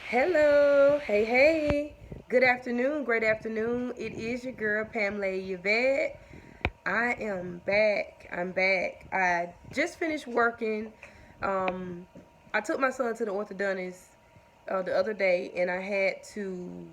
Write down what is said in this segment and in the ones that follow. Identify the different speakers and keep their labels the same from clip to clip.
Speaker 1: Hello, hey, good afternoon, great afternoon. It is your girl Pamela Yvette. I am back. I'm back. I just finished working. Um, I took my son to the orthodontist the other day, and I had to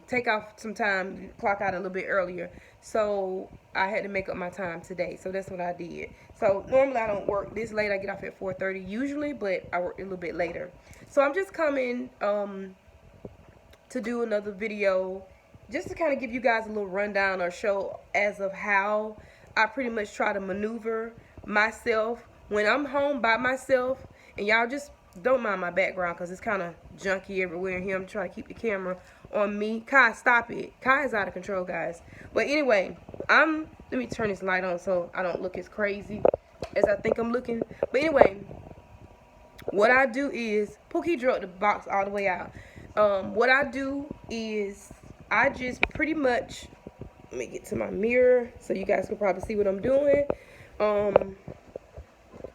Speaker 1: take off some time, clock out a little bit earlier. So I had to make up my time today. So that's what I did. So normally I don't work this late. I get off at 4:30 usually, but I work a little bit later. So I'm just coming to do another video just to kind of give you guys a little rundown or show as of how I pretty much try to maneuver myself when I'm home by myself. And y'all just don't mind my background because it's kind of junky everywhere in here. I'm trying to keep the camera on me. Kai, stop it. Kai is out of control, guys. But anyway, let me turn this light on so I don't look as crazy as I think I'm looking. But anyway, what I do is Pookie drug the box all the way out. What I do is I just pretty much, let me get to my mirror so you guys can probably see what I'm doing.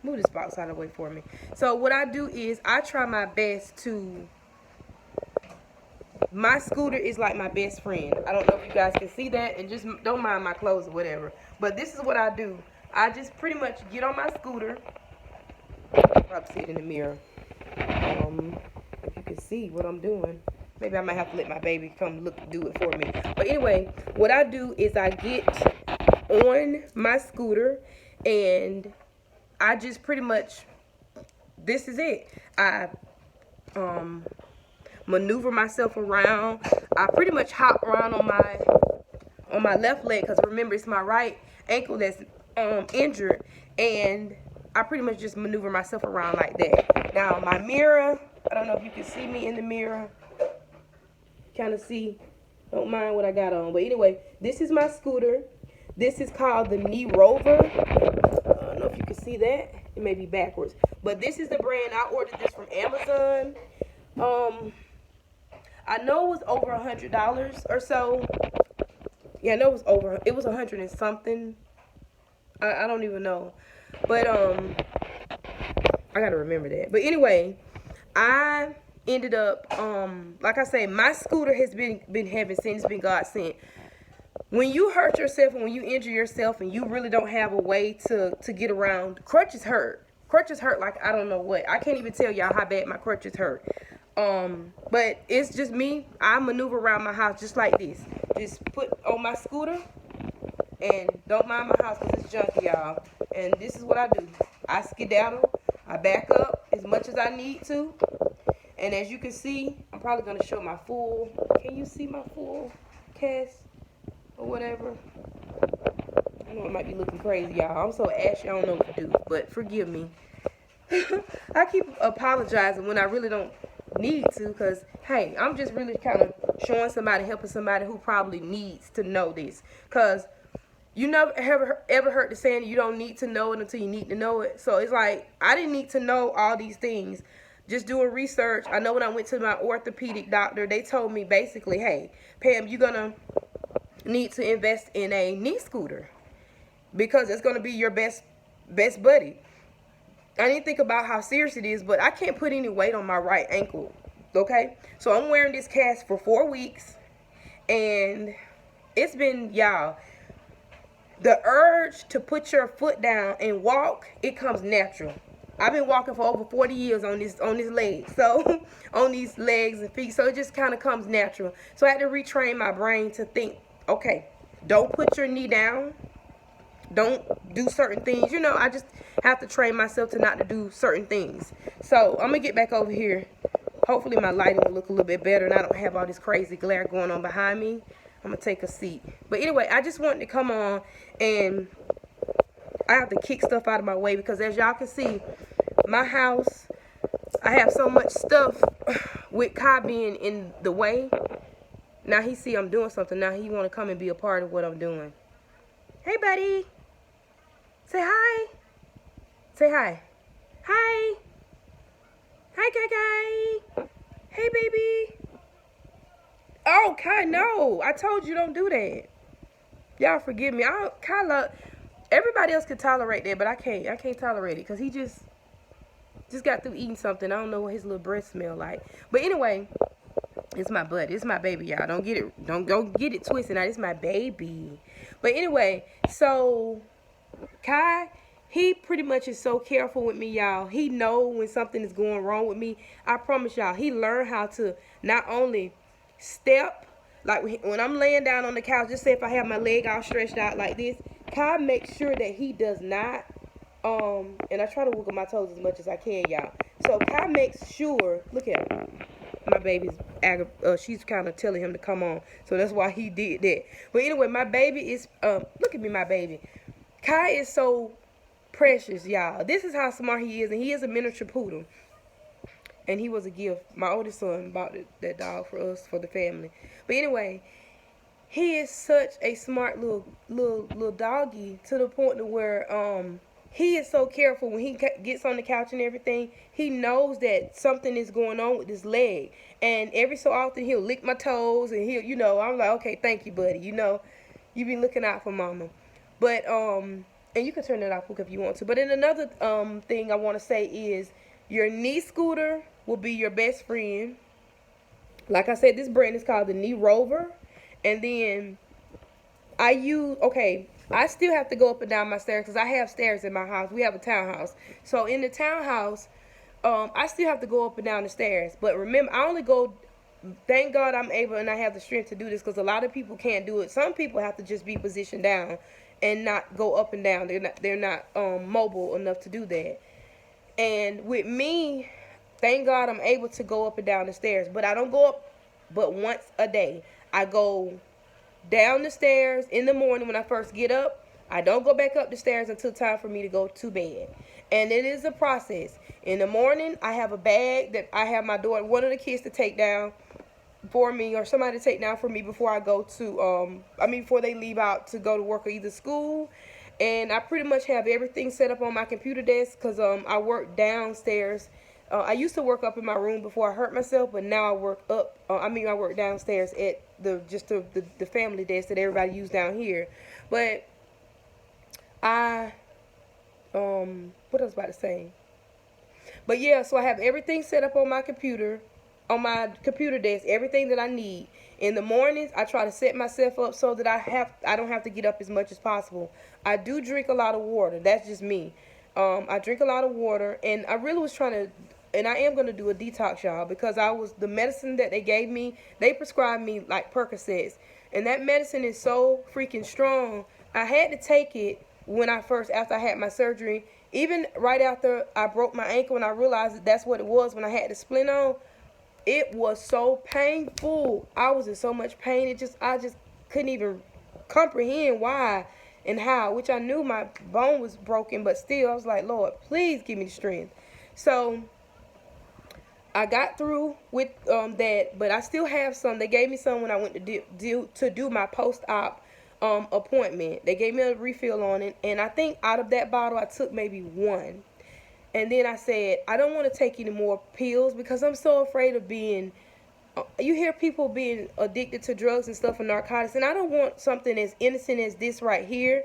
Speaker 1: Move this box out of the way for me. So what I do is I try my best to, my scooter is like my best friend. I don't know if you guys can see that, and just don't mind my clothes or whatever. But this is what I do. I just pretty much get on my scooter. Probably see it in the mirror. If you can see what I'm doing. Maybe I might have to let my baby come do it for me. But anyway, what I do is I get on my scooter and I just pretty much, this is it. I maneuver myself around. I pretty much hop around on my left leg because remember it's my right ankle that's injured, and I pretty much just maneuver myself around like that. Now my mirror, I don't know if you can see me in the mirror. Kind of see, don't mind what I got on. But anyway, this is my scooter. This is called the Knee Rover. I don't know if you can see that. It may be backwards. But this is the brand. I ordered this from Amazon. I know it was over $100 or so. Yeah, I know it was 100 and something. I don't even know. But I gotta remember that. But anyway, I ended up like I say, my scooter has been heaven sent. It's been God sent. When you hurt yourself and when you injure yourself and you really don't have a way to get around, crutches hurt. Crutches hurt like I don't know what. I can't even tell y'all how bad my crutches hurt. But it's just me. I maneuver around my house just like this. Just put on my scooter and don't mind my house because it's junky, y'all. And this is what I do. I skedaddle. I back up as much as I need to. And as you can see, I'm probably going to show my full. Can you see my full cast or whatever? I know it might be looking crazy, y'all. I'm so ashy, I don't know what to do. But forgive me. I keep apologizing when I really don't need to, because, hey, I'm just really kind of showing somebody, helping somebody who probably needs to know this. Because you never ever heard the saying you don't need to know it until you need to know it. So it's like, I didn't need to know all these things. Just doing research. I know when I went to my orthopedic doctor, they told me basically, hey, Pam, you're going to need to invest in a knee scooter because it's going to be your best buddy. I didn't think about how serious it is, but I can't put any weight on my right ankle, okay? So I'm wearing this cast for 4 weeks, and it's been, y'all, the urge to put your foot down and walk, it comes natural. I've been walking for over 40 years on this leg, so on these legs and feet, so it just kind of comes natural. So I had to retrain my brain to think, okay, don't put your knee down, don't do certain things. You know, I just have to train myself to not to do certain things. So I'm gonna get back over here. Hopefully my lighting will look a little bit better and I don't have all this crazy glare going on behind me. I'm gonna take a seat. But anyway, I just wanted to come on, and I have to kick stuff out of my way because as y'all can see, my house, I have so much stuff with Kai being in the way. Now he see I'm doing something. Now he want to come and be a part of what I'm doing. Hey, buddy. Say hi. Say hi. Hi. Hi, Kai. Hey, baby. Oh, Kai, no. I told you don't do that. Y'all forgive me. Kai, everybody else can tolerate that, but I can't. I can't tolerate it because he just, just got through eating something. I don't know what his little breath smell like. But anyway, it's my butt. It's my baby, y'all. Don't get it. Don't get it twisted. Now, it's my baby. But anyway, so Kai, he pretty much is so careful with me, y'all. He know when something is going wrong with me. I promise y'all, he learned how to not only step, like when I'm laying down on the couch, just say if I have my leg all stretched out like this, Kai makes sure that he does not, and I try to wiggle my toes as much as I can, y'all. So Kai makes sure, look at her. My baby's, she's kind of telling him to come on. So that's why he did that. But anyway, my baby is, look at me, my baby. Kai is so precious, y'all. This is how smart he is, and he is a miniature poodle. And he was a gift. My oldest son bought that dog for us, for the family. But anyway, he is such a smart little doggy, to the point to where he is so careful when he gets on the couch and everything. He knows that something is going on with his leg, and every so often he'll lick my toes, and he'll, I'm like, okay, thank you, buddy. You be looking out for mama. But and you can turn it off if you want to. But then another thing I want to say is your knee scooter will be your best friend. Like I said, this brand is called the Knee Rover. And then I still have to go up and down my stairs because I have stairs in my house. We have a townhouse. So in the townhouse, I still have to go up and down the stairs. But remember, I only go, thank God I'm able and I have the strength to do this, because a lot of people can't do it. Some people have to just be positioned down and not go up and down. They're not mobile enough to do that. And with me, thank God I'm able to go up and down the stairs. But I don't go up but once a day. I go down the stairs in the morning when I first get up. I don't go back up the stairs until time for me to go to bed. And it is a process. In the morning, I have a bag that I have my daughter, one of the kids, to take down for me, or somebody to take down for me before I go to, before they leave out to go to work or either school. And I pretty much have everything set up on my computer desk because I work downstairs. I used to work up in my room before I hurt myself, but now I work up. I work downstairs at the family desk that everybody use down here. But what I was about to say. But yeah, so I have everything set up on my computer desk, everything that I need. In the mornings, I try to set myself up so that I don't have to get up as much as possible. I do drink a lot of water. That's just me. I drink a lot of water, and I really was trying to, and I am going to do a detox, y'all, because the medicine that they gave me, they prescribed me like Percocets, and that medicine is so freaking strong. I had to take it after I had my surgery, even right after I broke my ankle, and I realized that's what it was when I had the splint on. It was so painful. I was in so much pain. I just couldn't even comprehend why and how, which I knew my bone was broken, but still, I was like, Lord, please give me the strength. So I got through with that, but I still have some. They gave me some when I went to do my post-op appointment. They gave me a refill on it, and I think out of that bottle, I took maybe one. And then I said, I don't want to take any more pills because I'm so afraid of being, you hear people being addicted to drugs and stuff and narcotics, and I don't want something as innocent as this right here,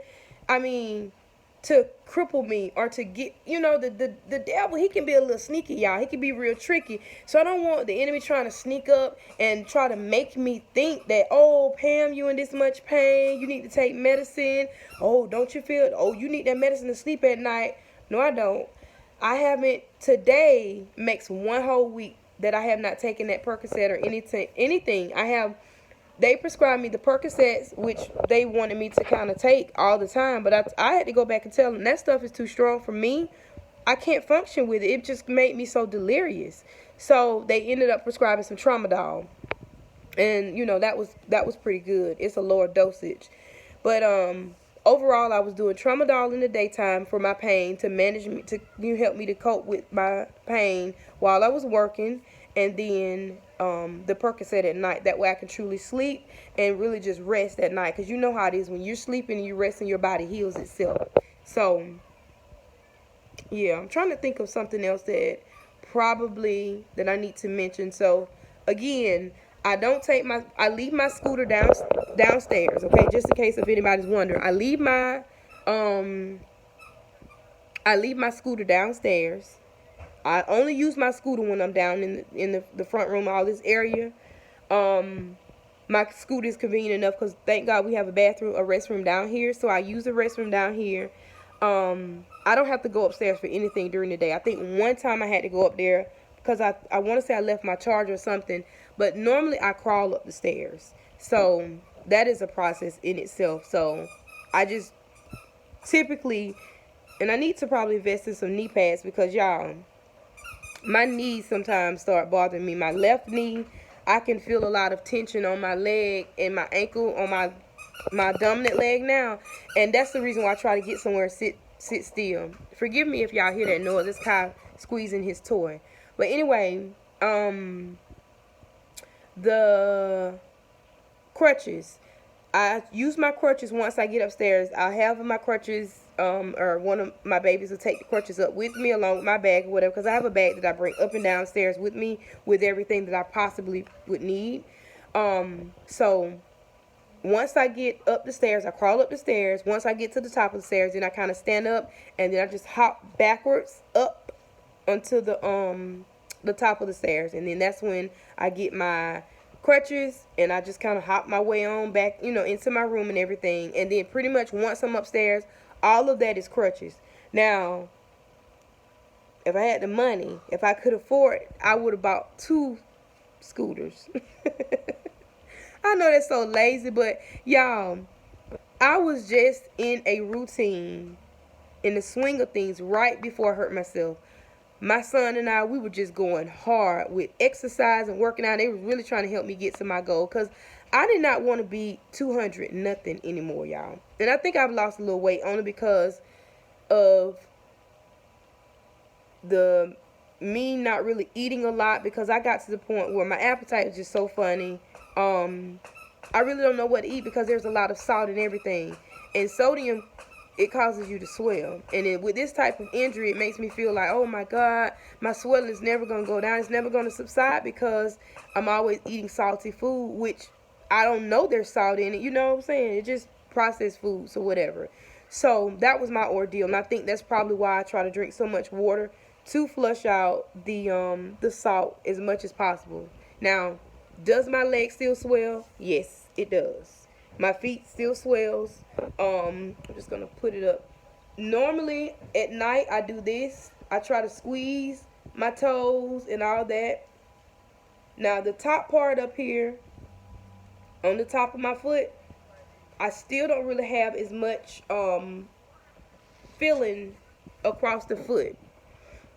Speaker 1: to cripple me or to get, the devil, he can be a little sneaky, y'all. He can be real tricky. So I don't want the enemy trying to sneak up and try to make me think that, oh, Pam, you in this much pain, you need to take medicine. Oh, don't you feel, oh, you need that medicine to sleep at night. No, I don't. I haven't, today makes 1 whole week that I have not taken that Percocet or anything. They prescribed me the Percocets, which they wanted me to kind of take all the time, but I had to go back and tell them that stuff is too strong for me. I can't function with it. It just made me so delirious. So they ended up prescribing some Tramadol, and that was pretty good. It's a lower dosage, but overall, I was doing Tramadol in the daytime for my pain to manage me, to help me to cope with my pain while I was working, and then the Percocet at night. That way I can truly sleep and really just rest at night, because you know how it is when you're sleeping and you're resting, your body heals itself. So yeah, I'm trying to think of something else that I need to mention. So again, I leave my scooter downstairs, okay, just in case if anybody's wondering. I leave my scooter downstairs. I only use my scooter when I'm down in the front room, all this area. Um, my scooter is convenient enough because thank God we have a restroom down here. So I use the restroom down here. I don't have to go upstairs for anything during the day. I think one time I had to go up there because I want to say I left my charger or something. But normally I crawl up the stairs. So that is a process in itself. So I just typically, and I need to probably invest in some knee pads because y'all, my knees sometimes start bothering me. My left knee, I can feel a lot of tension on my leg and my ankle on my dominant leg now, and that's the reason why I try to get somewhere and sit still. Forgive me if y'all hear that noise. It's Kai squeezing his toy. But anyway, the crutches. I use my crutches once I get upstairs. I'll have my crutches, or one of my babies will take the crutches up with me along with my bag or whatever, because I have a bag that I bring up and downstairs with me with everything that I possibly would need. So once I get up the stairs, I crawl up the stairs. Once I get to the top of the stairs, then I kind of stand up, and then I just hop backwards up onto the top of the stairs, and then that's when I get my crutches and I just kind of hop my way on back, into my room and everything. And then pretty much once I'm upstairs, all of that is crutches. Now, if I had the money, if I could afford it, I would have bought 2 scooters. I know that's so lazy, but y'all, I was just in a routine, in the swing of things right before I hurt myself. My son and I, we were just going hard with exercise and working out. They were really trying to help me get to my goal because I did not want to be 200 nothing anymore, y'all. And I think I've lost a little weight only because of the me not really eating a lot, because I got to the point where my appetite is just so funny. I really don't know what to eat because there's a lot of salt in everything. And sodium, it causes you to swell. And with this type of injury, it makes me feel like, oh my God, my swelling is never going to go down. It's never going to subside because I'm always eating salty food, which I don't know there's salt in it. You know what I'm saying? It's just processed foods or whatever. So that was my ordeal. And I think that's probably why I try to drink so much water to flush out the salt as much as possible. Now, does my leg still swell? Yes, it does. My feet still swells. I'm just gonna put it up. Normally at night I do this. I try to squeeze my toes and all that. Now the top part up here on the top of my foot, I still don't really have as much feeling across the foot.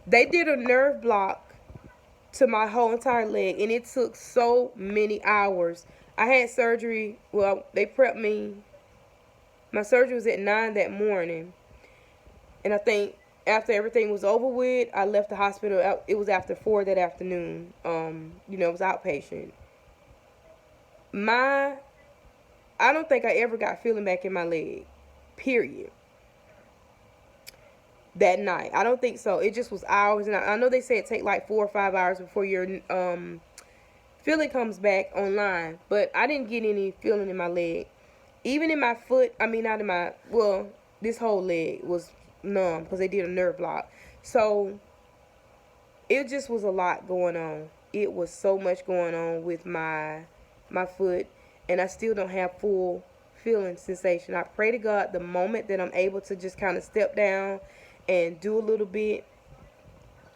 Speaker 1: They did a nerve block to my whole entire leg, and it took so many hours. I had surgery. Well, they prepped me. My surgery was at 9 that morning, and I think after everything was over with, I left the hospital. It was after 4 that afternoon. It was outpatient. I don't think I ever got feeling back in my leg, period, that night. I don't think so. It just was hours, and I know they say it take like 4 or 5 hours before your feeling comes back online, but I didn't get any feeling in my leg. Even in my foot, this whole leg was numb because they did a nerve block. So it just was a lot going on. It was so much going on with my foot, and I still don't have full feeling sensation. I pray to God the moment that I'm able to just kind of step down and do a little bit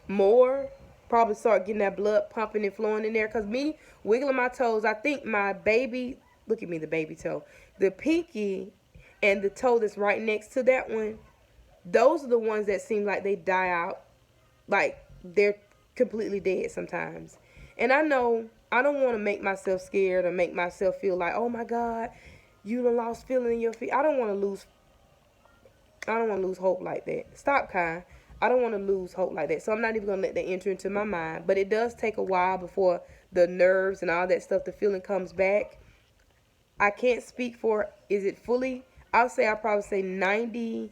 Speaker 1: more, probably start getting that blood pumping and flowing in there. Because me wiggling my toes, I think my baby, look at me, the baby toe, the pinky and the toe that's right next to that one, those are the ones that seem like they die out, like they're completely dead sometimes. And I know I don't want to make myself scared or make myself feel like, oh my God, you done lost feeling in your feet. I don't want to lose hope like that. Stop, Kai. I don't want to lose hope like that. So I'm not even going to let that enter into my mind. But it does take a while before the nerves and all that stuff, the feeling comes back. I can't speak for, is it fully? I'll probably say 95%.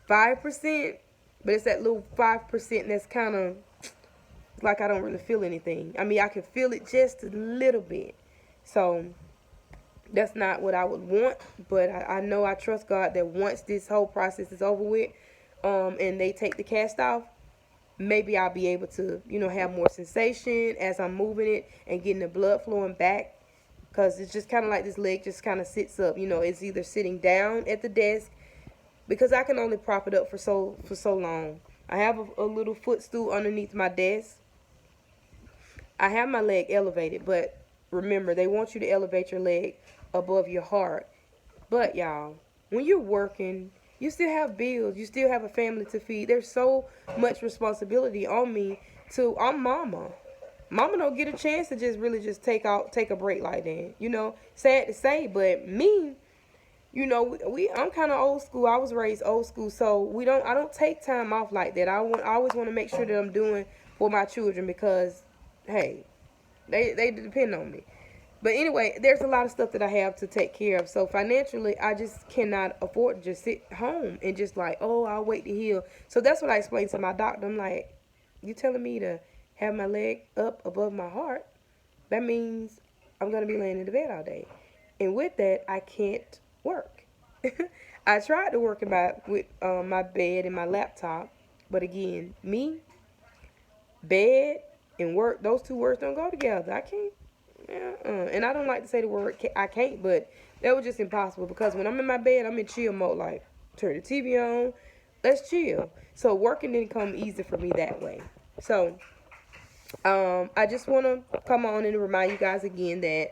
Speaker 1: But it's that little 5% that's kind of like I don't really feel anything. I mean, I can feel it just a little bit. So that's not what I would want. But I know, I trust God that once this whole process is over with, and they take the cast off, maybe I'll be able to, have more sensation as I'm moving it and getting the blood flowing back. Because it's just kind of like this leg just kind of sits up. It's either sitting down at the desk, because I can only prop it up for so long. I have a little footstool underneath my desk. I have my leg elevated, but remember, they want you to elevate your leg above your heart. But y'all, when you're working, you still have bills. You still have a family to feed. There's so much responsibility on me. I'm mama. Mama don't get a chance to just take a break like that. Sad to say, but me, I'm kind of old school. I was raised old school, so I don't take time off like that. I always want to make sure that I'm doing for my children, because hey, they depend on me. But anyway, there's a lot of stuff that I have to take care of. So financially, I just cannot afford to just sit home and just like, oh, I'll wait to heal. So that's what I explained to my doctor. I'm like, you telling me to have my leg up above my heart? That means I'm going to be laying in the bed all day. And with that, I can't work. I tried to work with my bed and my laptop. But again, bed and work, those two words don't go together. I can't. And I don't like to say the word I can't, but that was just impossible, because when I'm in my bed, I'm in chill mode. Like, turn the TV on, let's chill. So working didn't come easy for me that way. So I just want to come on and remind you guys again that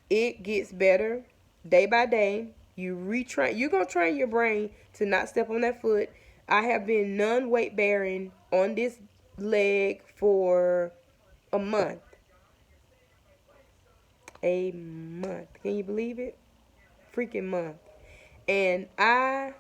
Speaker 1: it gets better day by day. You're going to train your brain to not step on that foot. I have been non-weight bearing on this leg for a month. A month. Can you believe it? Freaking month. And I'm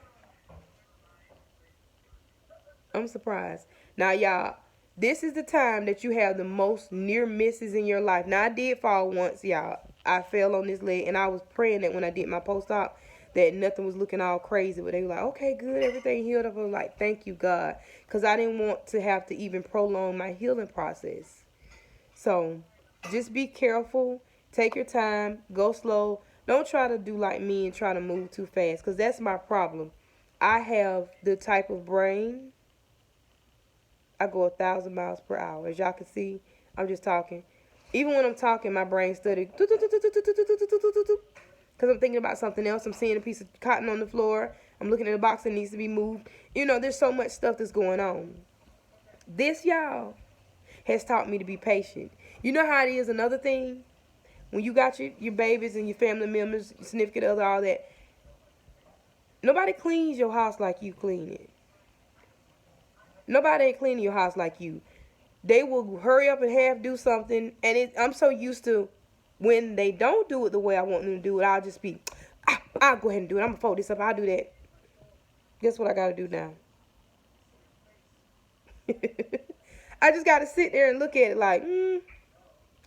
Speaker 1: surprised. Now, y'all, this is the time that you have the most near misses in your life. Now, I did fall once, y'all. I fell on this leg, and I was praying that when I did my post-op, that nothing was looking all crazy. But they were like, okay, good, everything healed up. I was like, thank you, God. Because I didn't want to have to even prolong my healing process. So, just be careful. Take your time. Go slow. Don't try to do like me and try to move too fast, because that's my problem. I have the type of brain, I go 1,000 miles per hour. As y'all can see, I'm just talking. Even when I'm talking, my brain study, because I'm thinking about something else. I'm seeing a piece of cotton on the floor. I'm looking at a box that needs to be moved. There's so much stuff that's going on. This, y'all, has taught me to be patient. You know how it is, another thing? When you got your babies and your family members, your significant other, all that, nobody cleans your house like you clean it. Nobody ain't cleaning your house like you. They will hurry up and half do something, and I'm so used to when they don't do it the way I want them to do it, I'll just be, I'll go ahead and do it. I'm going to fold this up. I'll do that. Guess what I got to do now? I just got to sit there and look at it like,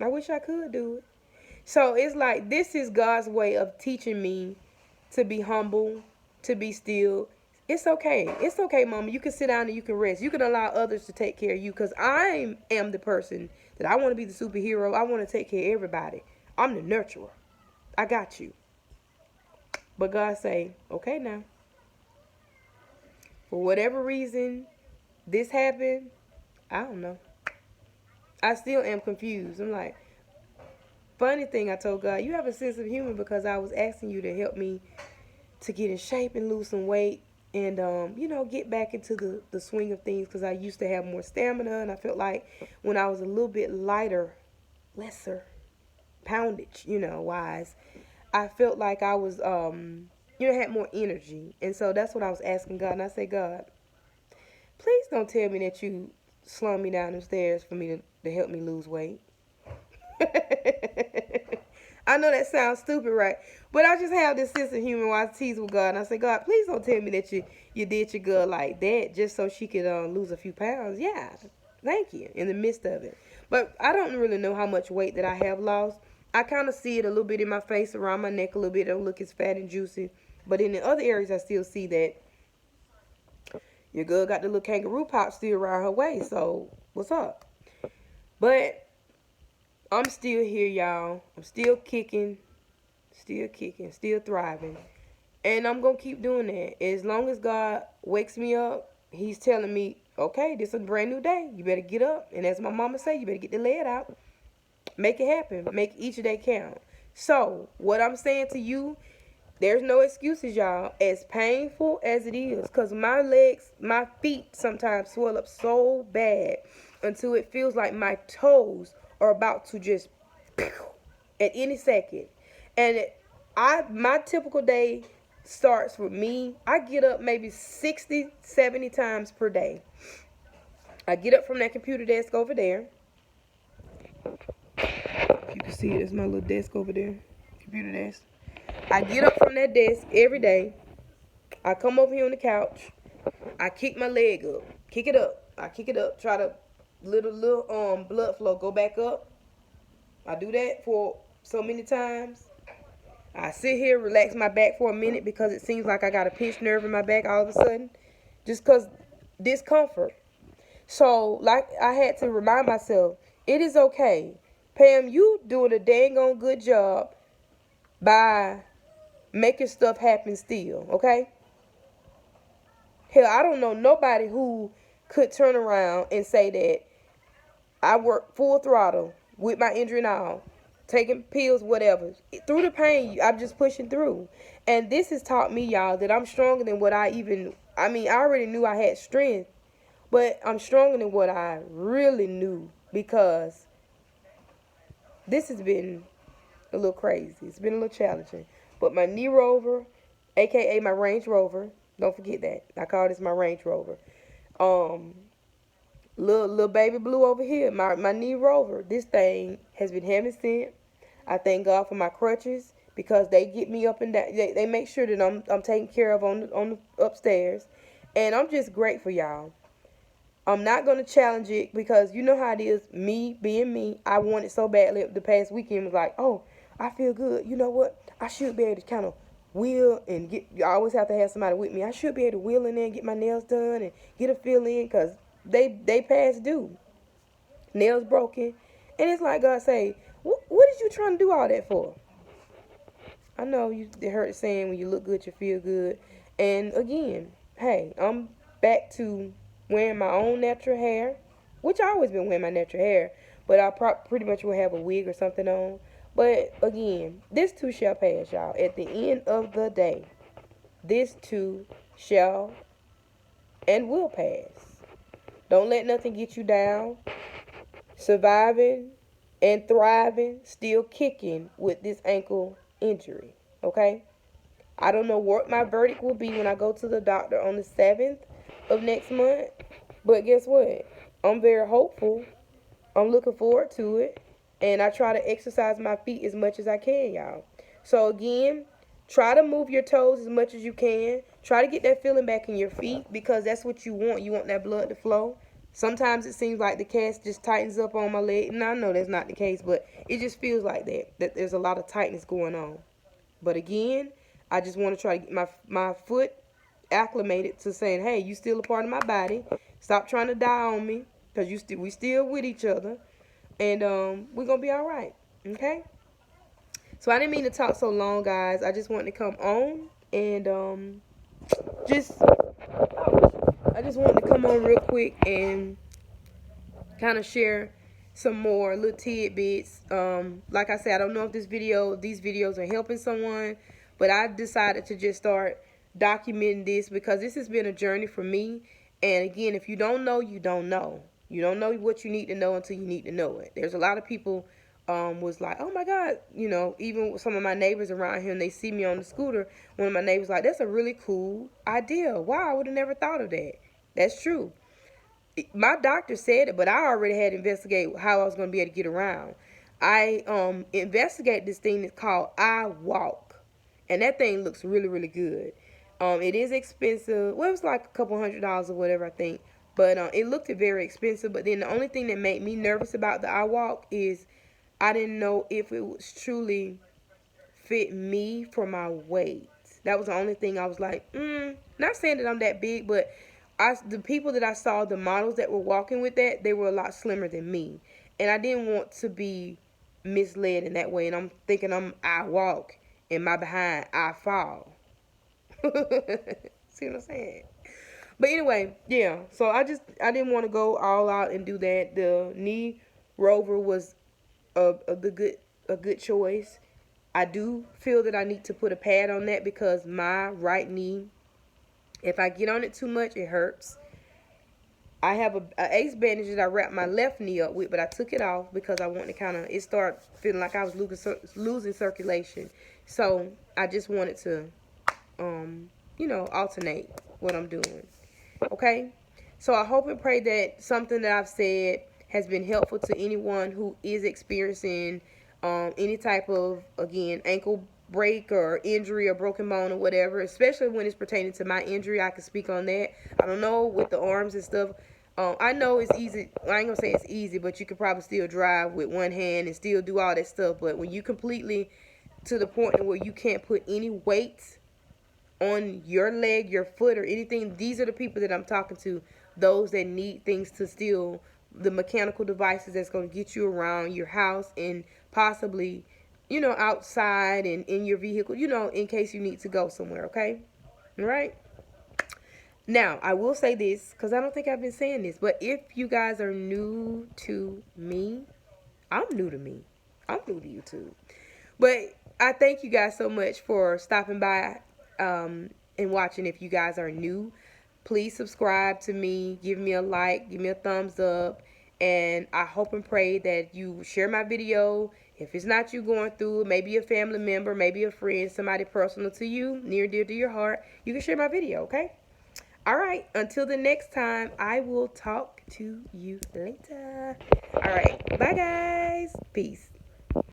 Speaker 1: I wish I could do it. So it's like, this is God's way of teaching me to be humble, to be still. It's okay. It's okay, Mama. You can sit down and you can rest. You can allow others to take care of you, because I am the person that I want to be the superhero. I want to take care of everybody. I'm the nurturer. I got you. But God say, okay now. For whatever reason this happened, I don't know. I still am confused. I'm like, funny thing, I told God, you have a sense of humor, because I was asking you to help me to get in shape and lose some weight and, get back into the swing of things, because I used to have more stamina, and I felt like when I was a little bit lighter, lesser poundage, wise, I felt like I was, had more energy. And so that's what I was asking God. And I said, God, please don't tell me that you slung me down the stairs for me to help me lose weight. I know that sounds stupid, right? But I just have this sense of humor while I tease with God. And I say, God, please don't tell me that you did your girl like that just so she could lose a few pounds. Yeah, thank you, in the midst of it. But I don't really know how much weight that I have lost. I kind of see it a little bit in my face, around my neck a little bit. It don't look as fat and juicy. But in the other areas, I still see that your girl got the little kangaroo pop still around her waist. So, what's up? But I'm still here, y'all. I'm still kicking, still thriving. And I'm going to keep doing that. As long as God wakes me up, He's telling me, okay, this is a brand new day. You better get up. And as my mama say, you better get the lead out. Make it happen. Make each day count. So, what I'm saying to you, there's no excuses, y'all. As painful as it is, because my legs, my feet sometimes swell up so bad until it feels like my toes are about to just at any second. And my typical day starts with me. I get up maybe 60, 70 times per day. I get up from that computer desk over there. If you can see it, it's my little desk over there. Computer desk. I get up from that desk every day. I come over here on the couch. I kick my leg up. Kick it up. I kick it up. Try to little blood flow go back up. I do that for so many times. I sit here, relax my back for a minute because it seems like I got a pinched nerve in my back all of a sudden. Just because discomfort. So, like, I had to remind myself, it is okay. Pam, you doing a dang on good job by making stuff happen still, okay? Hell, I don't know nobody who could turn around and say that I work full throttle with my injury and all, taking pills, whatever. Through the pain, I'm just pushing through. And this has taught me, y'all, that I'm stronger than what I already knew I had strength, but I'm stronger than what I really knew because this has been a little crazy. It's been a little challenging. But my knee rover, aka my Range Rover, don't forget that. I call this my Range Rover. Little baby blue over here, my knee rover. This thing has been heaven sent. I thank God for my crutches because they get me up and down. They make sure that I'm taken care of on the upstairs, and I'm just grateful, y'all. I'm not gonna challenge it because you know how it is. Me being me, I want it so badly. The past weekend was like, oh, I feel good. You know what? I should be able to kind of wheel and get. I always have to have somebody with me. I should be able to wheel in there and get my nails done and get a fill in because they past due. Nails broken, and it's like God say, what did you trying to do all that for? I know it hurt saying when you look good, you feel good. And again, hey, I'm back to wearing my own natural hair, which I always been wearing my natural hair, but I pretty much will have a wig or something on. But again, this too shall pass, y'all. At the end of the day, this too shall and will pass. Don't let nothing get you down. Surviving and thriving, still kicking with this ankle injury, okay? I don't know what my verdict will be when I go to the doctor on the 7th of next month, but guess what? I'm very hopeful. I'm looking forward to it, and I try to exercise my feet as much as I can, y'all. So again, try to move your toes as much as you can. Try to get that feeling back in your feet because that's what you want. You want that blood to flow. Sometimes it seems like the cast just tightens up on my leg. And I know that's not the case, but it just feels like that there's a lot of tightness going on. But again, I just want to try to get my foot acclimated to saying, hey, you still a part of my body. Stop trying to die on me because we still with each other. And we're going to be all right. Okay? So I didn't mean to talk so long, guys. I just wanted to come on and just I just wanted to come on real quick and kind of share some more little tidbits. Like I said, I don't know if these videos are helping someone, but I decided to just start documenting this because this has been a journey for me. And again, if you don't know, you don't know. You don't know what you need to know until you need to know it. There's a lot of people was like, oh my God, even some of my neighbors around here, and they see me on the scooter, one of my neighbors like, that's a really cool idea. Wow, I would have never thought of that. That's true. My doctor said it, but I already had investigated how I was going to be able to get around. I investigated this thing that's called iWalk, and that thing looks really, really good. It is expensive. Well, it was like a couple $100s or whatever, I think. But it looked very expensive. But then the only thing that made me nervous about the iWalk is I didn't know if it was truly fit me for my weight. That was the only thing I was like, not saying that I'm that big, but the people that I saw, the models that were walking with that, they were a lot slimmer than me. And I didn't want to be misled in that way. And I'm thinking I walk and my behind, I fall. See what I'm saying? But anyway, yeah. So I didn't want to go all out and do that. The knee rover was a good choice. I do feel that I need to put a pad on that because my right knee, if I get on it too much, it hurts. I have a ace bandage that I wrapped my left knee up with, but I took it off because I wanted to kind of, it started feeling like I was losing circulation. So I just wanted to, alternate what I'm doing. Okay? So I hope and pray that something that I've said has been helpful to anyone who is experiencing any type of, again, ankle break or injury or broken bone or whatever, especially when it's pertaining to my injury. I can speak on that. I don't know with the arms and stuff. I know it's easy. I ain't gonna say it's easy, but you could probably still drive with one hand and still do all that stuff. But when you completely to the point where you can't put any weight on your leg, your foot, or anything, these are the people that I'm talking to. Those that need things to still, the mechanical devices that's going to get you around your house and possibly, outside and in your vehicle, in case you need to go somewhere, okay? All right? Now, I will say this, because I don't think I've been saying this, but if you guys are new to me, I'm new to me. I'm new to YouTube. But I thank you guys so much for stopping by and watching. If you guys are new, please subscribe to me. Give me a like. Give me a thumbs up. And I hope and pray that you share my video. If it's not you going through, maybe a family member, maybe a friend, somebody personal to you, near dear to your heart, you can share my video, okay? All right. Until the next time, I will talk to you later. All right. Bye, guys. Peace.